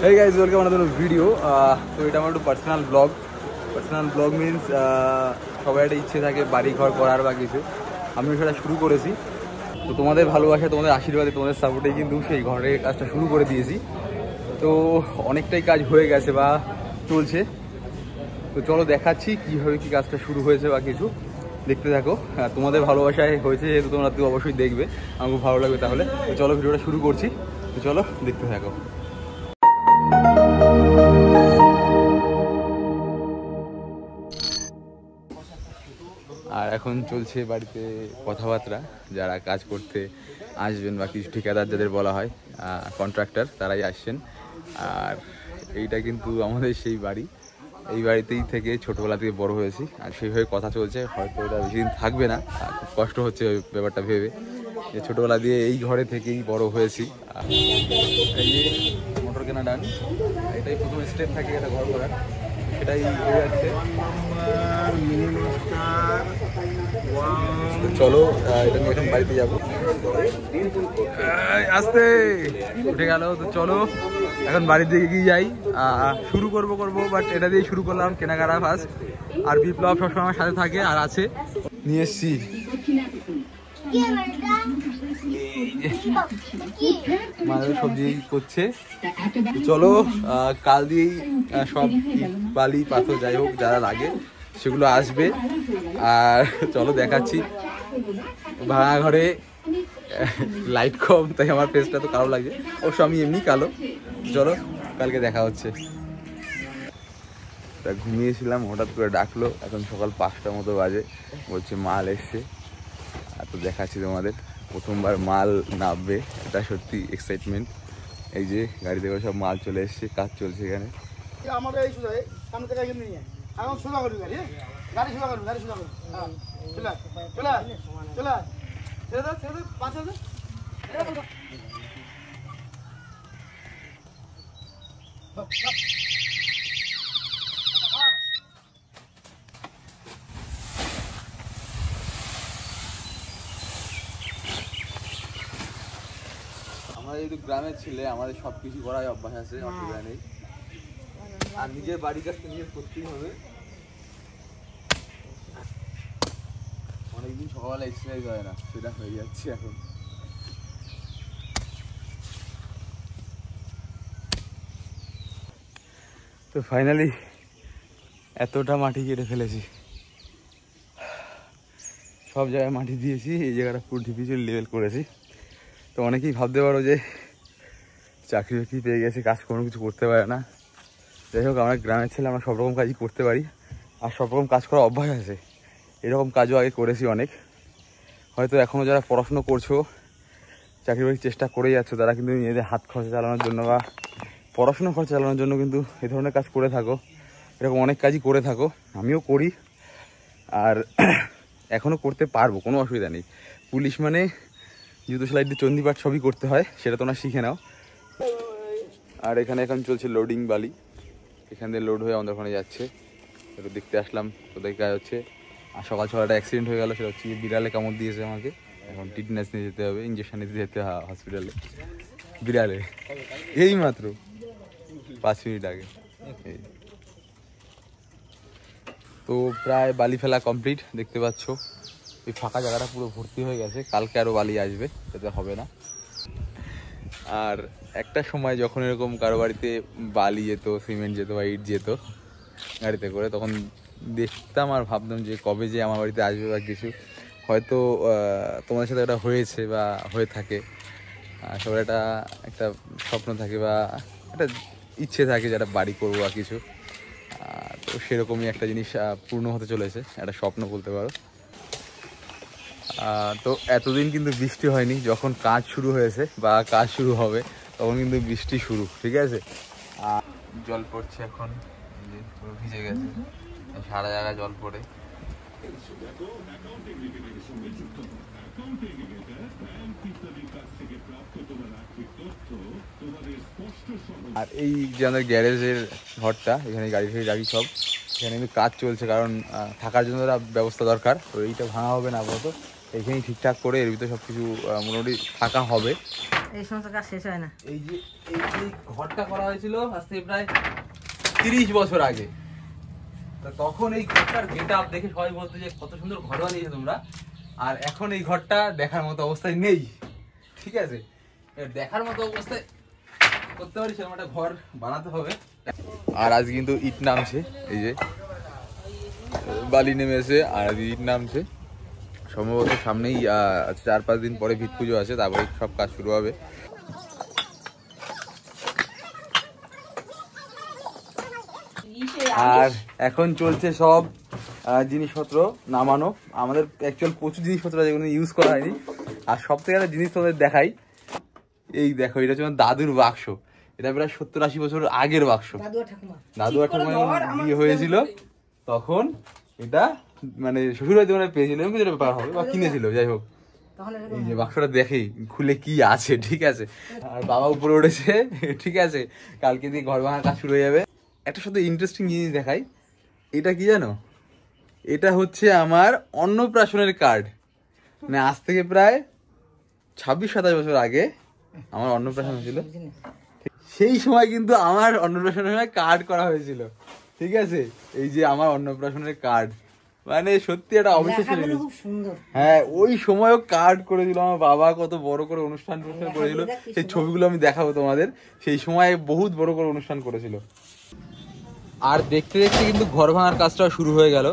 Hey guys, welcome to another video. তো এটা আমার একটু পার্সোনাল ব্লগ মিনস সবাই একটা ইচ্ছে থাকে বাড়ি ঘর করার বা কিছু। আমি সেটা শুরু করেছি। তো তোমাদের ভালোবাসা, তোমাদের আশীর্বাদে, তোমাদের সাপোর্টে কিন্তু সেই ঘরের কাজটা শুরু করে দিয়েছি। তো অনেকটাই কাজ হয়ে গেছে বা চলছে। তো চলো দেখাচ্ছি কীভাবে কী কাজটা শুরু হয়েছে বা কিছু, দেখতে থাকো। তোমাদের ভালোবাসায় হয়েছে যেহেতু তোমরা তো অবশ্যই দেখবে, আমার খুব ভালো লাগবে। তাহলে তো চলো ভিডিওটা শুরু করছি। তো চলো দেখতে থাকো। আর এখন চলছে বাড়িতে কথাবার্তা, যারা কাজ করতে আসবেন বা কিছু ঠিকাদার যাদের বলা হয় কন্ট্রাক্টর, তারাই আসছেন। আর এইটা কিন্তু আমাদের সেই বাড়ি, এই বাড়িতেই থেকে ছোটোবেলা থেকে বড় হয়েছি। আর সেইভাবে কথা চলছে, হয়তো এটা বেশি দিন থাকবে না। খুব কষ্ট হচ্ছে ওই ব্যাপারটা ভেবে যে ছোটোবেলা দিয়ে এই ঘরে থেকেই বড় হয়েছি। এই যে মোটর কেনা ডান, এটাই প্রথম স্টেপ থাকে এটা ঘর করার, সেটাই হয়ে যাচ্ছে। চলো এটা নিয়ে এখন বাড়িতে যাবো। আসতে উঠে গেল। তো চলো এখন বাড়ির দিকে গিয়ে যাই, শুরু করবো বাট এটা দিয়ে শুরু করলাম কেনাকাটা ফার্স্ট। আর বিপ্লব সবসময় আমার সাথে থাকে আর আছে, নিয়ে এসছি মায়ের সবজি করছে। চলো কাল দিয়েই সব বালি পাথর যাই হোক যারা লাগে সেগুলো আসবে। আর চলো দেখাচ্ছি। ভাঙা ঘরে লাইট কম, তাই আমার ফেসটা তো কালো লাগছে, অবশ্য আমি এমনি কালো। চলো কালকে দেখা হচ্ছে। তা ঘুমিয়েছিলাম, হঠাৎ করে ডাকলো, এখন সকাল 5টার মতো বাজে, বলছে মাল এসছে। আর তো দেখাচ্ছি তোমাদের, প্রথমবার মাল নামবে, এটা সত্যি এক্সাইটমেন্ট। এই যে গাড়িতে করে সব মাল চলে এসছে, কাজ চলছে এখানে। আমরা যেহেতু গ্রামের ছেলে, আমাদের সব কিছু করাই অভ্যাস আছে, অসুবিধা নেই। আর নিজের বাড়ির কাজটা নিজের করতেই হবে। অনেকদিন সকালবেলা এক্সারসাইজ হয় না, সেটা হয়ে যাচ্ছে এখন। তো ফাইনালি এতটা মাটি কেটে ফেলেছি, সব জায়গায় মাটি দিয়েছি, এই জায়গাটা পুরো ঢিপিচুর লেভেল করেছি। তো অনেকেই ভাবতে পারো যে চাকরি বাকরি পেয়ে গেছে, কাজ কোনো কিছু করতে পারে না। যাই হোক, আমরা গ্রামের ছেলে, আমরা সব রকম কাজই করতে পারি আর সব রকম কাজ করার অভ্যাস আছে। এরকম কাজও আগে করেছি অনেক। হয়তো এখনও যারা পড়াশুনো করছো, চাকরি বাকরির চেষ্টা করে যাচ্ছ, তারা কিন্তু নিজেদের হাত খরচা চালানোর জন্য বা পড়াশোনা খরচা চালানোর জন্য কিন্তু এই ধরনের কাজ করে থাকো। এরকম অনেক কাজই করে থাকো, আমিও করি আর এখনও করতে পারবো, কোনো অসুবিধা নেই। পুলিশ মানে জুতো সেলাই দিয়ে চণ্ডীপাঠ সবই করতে হয়, সেটা তোমরা শিখে নাও। আর এখানে এখন চলছে লোডিং বালি, এখান দিয়ে লোড হয়ে আমাদের ওখানে যাচ্ছে। একটু দেখতে আসলাম কোথায় কাজ হচ্ছে। আর সকাল সকাল একটা অ্যাক্সিডেন্ট হয়ে গেল, সেটা হচ্ছে বিড়ালে কামড় দিয়েছে আমাকে, এখন টিটনেস নিয়ে যেতে হবে, ইঞ্জেকশন নিতে যেতে হবে হসপিটালে। বিড়ালে এই মাত্র 5 মিনিট আগে। তো প্রায় বালি ফেলা কমপ্লিট, দেখতে পাচ্ছ এই ফাঁকা জায়গাটা পুরো ভর্তি হয়ে গেছে। কালকে আরও বালি আসবে, সেটা হবে না। আর একটা সময় যখন এরকম কারো বাড়িতে বালি যেত, সিমেন্ট যেত বা ইট যেত গাড়িতে করে, তখন দেখতাম আর ভাবতাম যে কবে যে আমার বাড়িতে আসবে বা কিছু। হয়তো তোমাদের সাথে এটা হয়েছে বা হয়ে থাকে, সবার একটা স্বপ্ন থাকে বা একটা ইচ্ছে থাকে যারা বাড়ি করবো বা কিছু। তো সেরকমই একটা জিনিস পূর্ণ হতে চলেছে, একটা স্বপ্ন বলতে পারো। তো এতদিন কিন্তু বৃষ্টি হয়নি, যখন কাজ শুরু হয়েছে বা কাজ শুরু হবে তখন কিন্তু বৃষ্টি শুরু, ঠিক আছে। জল পড়ছে এখন, ভিজে গেছে সারা জায়গায় জল পড়ে। আর এই যে আমাদের গ্যারেজের ঘরটা, এখানে গাড়ি ফাড়ি রাখি সব, এখানে কিন্তু কাজ চলছে, কারণ থাকার জন্য ব্যবস্থা দরকার। তো এইটা ভাঙা হবে না আপাতত, এখানেই ঠিকঠাক করে এর ভিতরে সব কিছু মোটামুটি থাকা হবে। এই সমস্ত কাজ শেষ হয় না। এই যে ঘরটা করা হয়েছিল আজ থেকে প্রায় 30 বছর আগে। তখন এই ঘরটার গেটআপ দেখে সবাই বলতো যে কত সুন্দর ঘর বানিয়েছো তোমরা, আর এখন এই ঘরটা দেখার মতো অবস্থায় নেই। ঠিক আছে, দেখার মতো অবস্থায় করতে পারি সেরকম একটা ঘর বানাতে হবে। আর আজ কিন্তু ইট নামছে, এই যে বালি নেমেছে আর আজ ইট নামছে। সম্ভবত সামনেই 4-5 দিন পরে ভিত পুজো আছে, তারপরে সব কাজ শুরু হবে। আর এখন চলছে সব জিনিসপত্র নামানো। আমাদের অ্যাকচুয়াল প্রচুর জিনিসপত্র যেগুলো ইউজ করা হয়নি। আর সব থেকে একটা জিনিস তোমাদের দেখাই, এই দেখো এটা হচ্ছে আমার দাদুর বাক্স। এটা প্রায় 70-80 বছর আগের বাক্স। দাদু আর ঠাকুমা বিয়ে হয়েছিল তখন এটা মানে শ্বশুরবাড়িতে মানে পেয়েছিল, এরকম কিছু ব্যাপার হবে বা কিনেছিল, যাই হোক। এই যে বাক্সটা দেখেই খুলে কি আছে, ঠিক আছে। আর বাবা উপরে উঠেছে, ঠিক আছে, কালকে দিয়ে ঘর ভাঙার কাজ শুরু হয়ে যাবে। একটা সাথে ইন্টারেস্টিং জিনিস দেখাই, এটা কি জানো, এটা হচ্ছে আমার অন্নপ্রাশনের কার্ড। মানে আজ থেকে প্রায় 26-27 বছর আগে আমার অন্নপ্রাশন হয়েছিল, সেই সময় কিন্তু আমার অন্নপ্রাশনের কার্ড করা হয়েছিল, ঠিক আছে। এই যে আমার অন্নপ্রাশনের কার্ড, মানে সত্যি একটা অবিশ্বাস্য জিনিস। হ্যাঁ, ওই সময়ও কার্ড করেছিল আমার বাবা, কত বড় করে অনুষ্ঠান করেছিল। সেই ছবিগুলো আমি দেখাবো তোমাদের। সেই সময় বহুত বড় করে অনুষ্ঠান করেছিল। আর দেখতে দেখতে কিন্তু ঘর ভাঙার কাজটাও শুরু হয়ে গেল।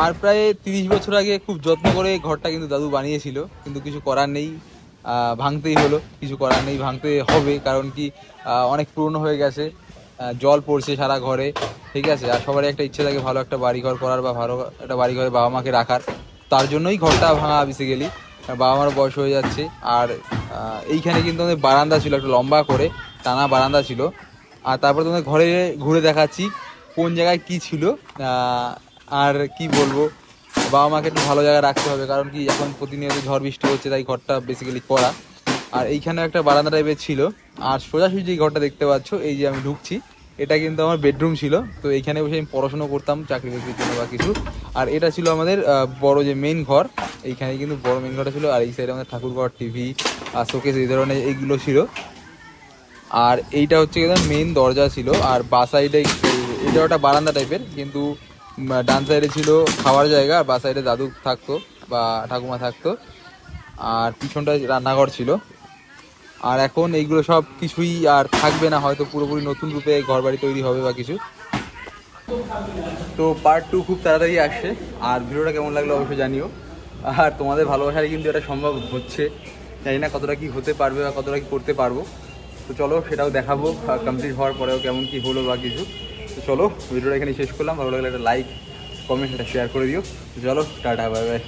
আর প্রায় 30 বছর আগে খুব যত্ন করে ঘরটা কিন্তু দাদু বানিয়েছিল, কিন্তু কিছু করার নেই, ভাঙতেই হলো। কিছু করার নেই, ভাঙতে হবে, কারণ কি অনেক পুরনো হয়ে গেছে, জল পড়ছে সারা ঘরে, ঠিক আছে। আর সবারই একটা ইচ্ছে থাকে ভালো একটা বাড়ি ঘর করার বা ভালো একটা বাড়ি ঘরে বাবা মাকে রাখার। তার জন্যই ঘরটা ভাঙা বেসিক্যালি। বাবা মারও বয়স হয়ে যাচ্ছে। আর এইখানে কিন্তু আমাদের বারান্দা ছিল, একটা লম্বা করে টানা বারান্দা ছিল। আর তারপরে তোমাদের ঘরে ঘুরে দেখাচ্ছি কোন জায়গায় কি ছিল। আর কি বলবো, বাবা মাকে একটু ভালো জায়গায় রাখতে হবে, কারণ কি এখন প্রতিনিয়ত ঝড় বৃষ্টি হচ্ছে, তাই ঘরটা বেসিক্যালি করা। আর এইখানে একটা বারান্দা টাইপের ছিল। আর সোজাসুজি যে ঘরটা দেখতে পাচ্ছ, এই যে আমি ঢুকছি, এটা কিন্তু আমার বেডরুম ছিল। তো এইখানে বসে আমি পড়াশোনা করতাম চাকরি বাকরির জন্য বা কিছু। আর এটা ছিল আমাদের বড় যে মেইন ঘর, এইখানে কিন্তু বড় মেইন ঘরটা ছিল। আর এই সাইডে আমাদের ঠাকুর ঘর, টিভি আর শোকেস এই ধরনের এইগুলো ছিল। আর এইটা হচ্ছে একদম মেইন দরজা ছিল। আর বা সাইডে এটা একটা বারান্দা টাইপের, কিন্তু ডান সাইডে ছিল খাওয়ার জায়গা, আর বা সাইডে দাদু থাকতো বা ঠাকুমা থাকতো। আর পিছনটা রান্নাঘর ছিল। আর এখন এইগুলো সব কিছুই আর থাকবে না, হয়তো পুরোপুরি নতুন রূপে ঘর বাড়ি তৈরি হবে বা কিছু। তো পার্ট 2 খুব তাড়াতাড়ি আসছে। আর ভিডিওটা কেমন লাগলো অবশ্যই জানিও। আর তোমাদের ভালোবাসায় কিন্তু এটা সম্ভব হচ্ছে, জানি না কতটা কি হতে পারবে বা কতটা কি করতে পারবো। তো চলো সেটাও দেখাবো কমপ্লিট হওয়ার পরেও কেমন কি হলো বা কিছু। তো চলো ভিডিওটা এখানে শেষ করলাম। ভালো লাগলে একটা লাইক, কমেন্ট, এটা শেয়ার করে দিও। চলো টাটা, বাই বাই।